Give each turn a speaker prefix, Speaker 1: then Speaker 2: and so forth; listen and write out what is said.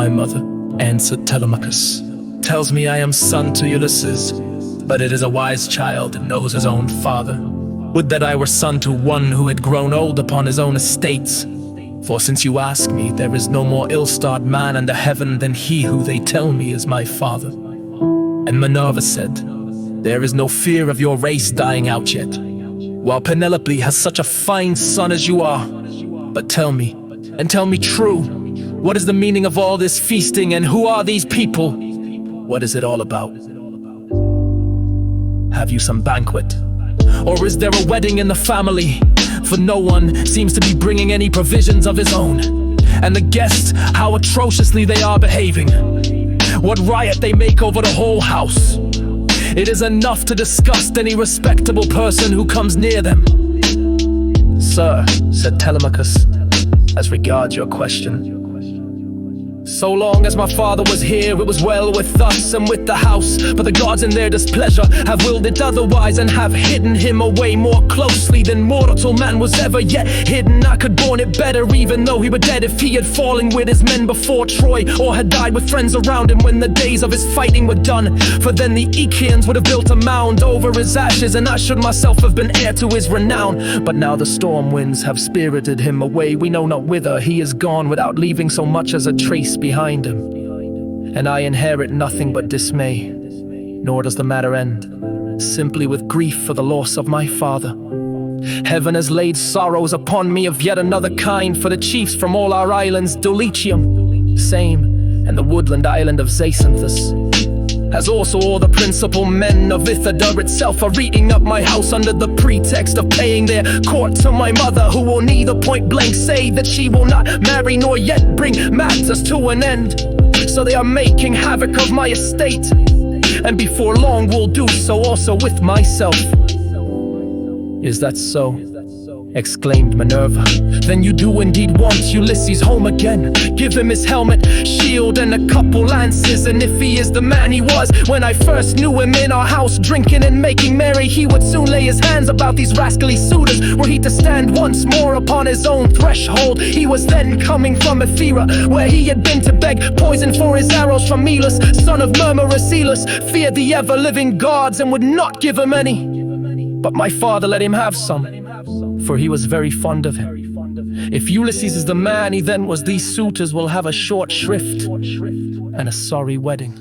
Speaker 1: My mother, answered Telemachus, tells me I am son to Ulysses, but it is a wise child that knows his own father. Would that I were son to one who had grown old upon his own estates. For since you ask me, there is no more ill-starred man under heaven than he who they tell me is my father. And Minerva said, there is no fear of your race dying out yet, while Penelope has such a fine son as you are. But tell me, and tell me true, what is the meaning of all this feasting, and who are these people? What is it all about? Have you some banquet? Or is there a wedding in the family? For no one seems to be bringing any provisions of his own. And the guests, how atrociously they are behaving. What riot they make over the whole house. It is enough to disgust any respectable person who comes near them. Sir, said Telemachus, as regards your question, so long as my father was here, it was well with us and with the house. But the gods in their displeasure have willed it otherwise, and have hidden him away more closely than mortal man was ever yet hidden. I could borne it better even though he were dead, if he had fallen with his men before Troy, or had died with friends around him when the days of his fighting were done. For then the Achaeans would have built a mound over his ashes, and I should myself have been heir to his renown. But now the storm winds have spirited him away, we know not whither he is gone, without leaving so much as a trace behind him. And I inherit nothing but dismay, nor does the matter end simply with grief for the loss of my father. Heaven has laid sorrows upon me of yet another kind, for the chiefs from all our islands, Dulichium, same, and the woodland island of Zacynthus, as also all the principal men of Ithada itself, are eating up my house under the pretext of paying their court to my mother, who will neither point blank say that she will not marry, nor yet bring matters to an end. So they are making havoc of my estate, and before long will do so also with myself. Is that so? Exclaimed Minerva. Then you do indeed want Ulysses home again. Give him his helmet, shield, and a couple lances. And if he is the man he was when I first knew him in our house, drinking and making merry, he would soon lay his hands about these rascally suitors, were he to stand once more upon his own threshold. He was then coming from Ephyra, where he had been to beg poison for his arrows from Melas, son of murmurous Elis, feared the ever-living gods and would not give him any. But my father let him have some, for he was very fond of him. If Ulysses is the man he then was, these suitors will have a short shrift and a sorry wedding.